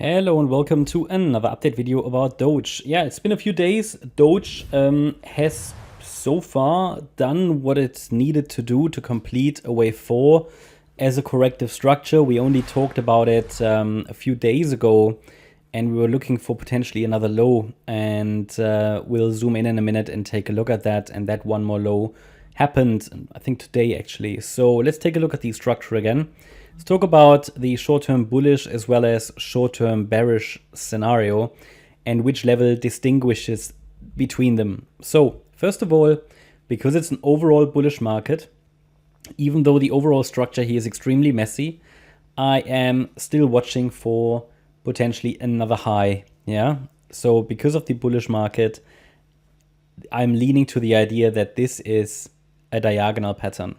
Hello and welcome to another update video about Doge. Yeah, it's been a few days. Doge has so far done what it's needed to do to complete a wave 4 as a corrective structure. We only talked about it a few days ago and we were looking for potentially another low, and we'll zoom in a minute and take a look at that. And that one more low happened, I think today actually. So let's take a look at the structure again. Let's talk about the short-term bullish as well as short-term bearish scenario and which level distinguishes between them. So first of all, because it's an overall bullish market, even though the overall structure here is extremely messy, I am still watching for potentially another high. Yeah. So because of the bullish market, I'm leaning to the idea that this is a diagonal pattern.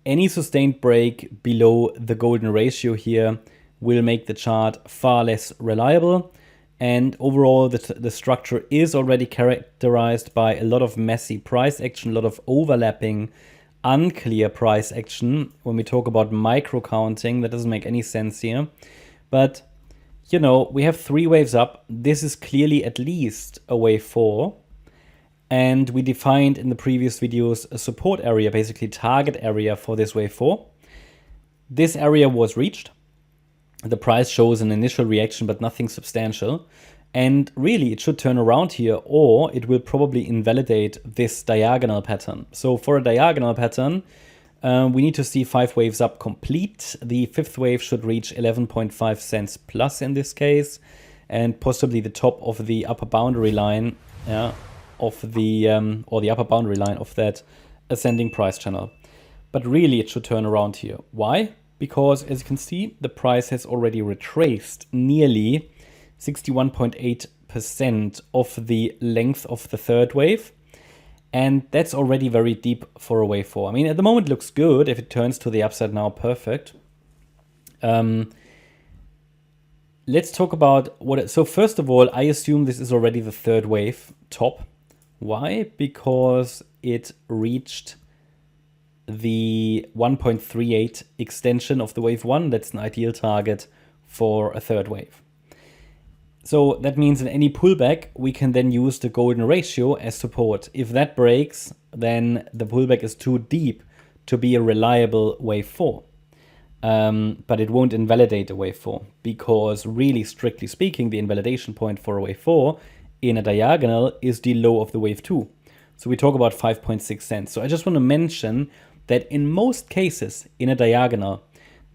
Any sustained break below the golden ratio here will make the chart far less reliable. And overall, the structure is already characterized by a lot of messy price action, a lot of overlapping, unclear price action. When we talk about micro counting, that doesn't make any sense here. But, you know, we have 3 waves up. This is clearly at least a wave 4. And we defined in the previous videos a support area, basically target area for this wave 4. This area was reached. The price shows an initial reaction, but nothing substantial. And really, it should turn around here, or it will probably invalidate this diagonal pattern. So for a diagonal pattern, we need to see 5 waves up complete. The 5th wave should reach 11.5 cents plus in this case, and possibly the top of the upper boundary line. Yeah. Of the or the upper boundary line of that ascending price channel. But really it should turn around here. Why? Because as you can see, the price has already retraced nearly 61.8% of the length of the 3rd wave. And that's already very deep for a wave 4. I mean, at the moment it looks good. If it turns to the upside now, perfect. Let's talk about what. So first of all, I assume this is already the 3rd wave top. Why? Because it reached the 1.38 extension of the wave 1. That's an ideal target for a 3rd wave. So that means in any pullback, we can then use the golden ratio as support. If that breaks, then the pullback is too deep to be a reliable wave 4. But it won't invalidate a wave 4, because really, strictly speaking, the invalidation point for a wave 4 in a diagonal is the low of the wave 2. So we talk about 5.6 cents. So I just want to mention that in most cases in a diagonal,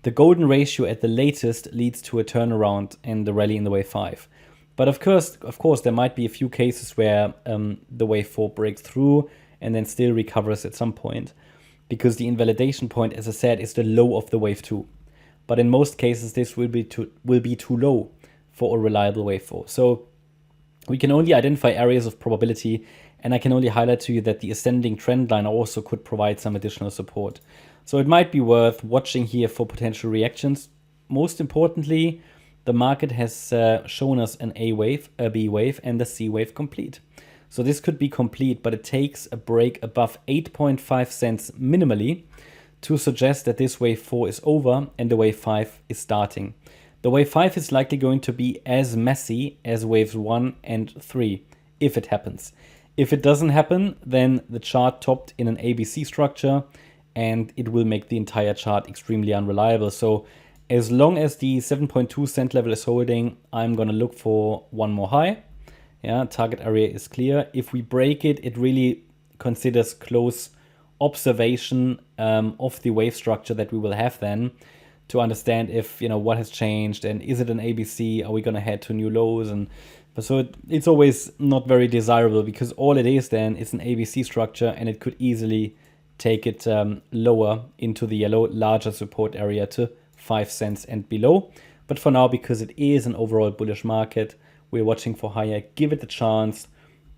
the golden ratio at the latest leads to a turnaround and the rally in the wave 5. But of course, there might be a few cases where the wave 4 breaks through and then still recovers at some point, because the invalidation point, as I said, is the low of the wave 2. But in most cases, this will be too low for a reliable wave 4. So we can only identify areas of probability, and I can only highlight to you that the ascending trend line also could provide some additional support. So it might be worth watching here for potential reactions. Most importantly, the market has shown us an A wave, a B wave, and a C wave complete. So this could be complete, but it takes a break above 8.5 cents minimally to suggest that this wave 4 is over and the wave 5 is starting. The wave 5 is likely going to be as messy as waves 1 and 3, if it happens. If it doesn't happen, then the chart topped in an ABC structure, and it will make the entire chart extremely unreliable. So as long as the 7.2 cent level is holding, I'm going to look for one more high. Yeah, target area is clear. If we break it, it really considers close observation of the wave structure that we will have then, to understand if, you know, what has changed and is it an ABC, are we going to head to new lows? And so it's always not very desirable, because all it is then is an ABC structure, and it could easily take it lower into the yellow, larger support area to 5 cents and below. But for now, because it is an overall bullish market, we're watching for higher. Give it a chance,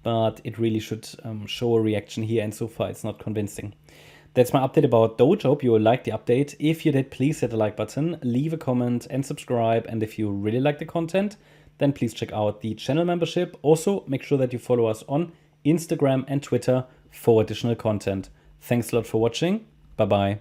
but it really should show a reaction here, and so far it's not convincing. That's my update about Doge. I hope you will like the update. If you did, please hit the like button, leave a comment and subscribe. And if you really like the content, then please check out the channel membership. Also, make sure that you follow us on Instagram and Twitter for additional content. Thanks a lot for watching. Bye-bye.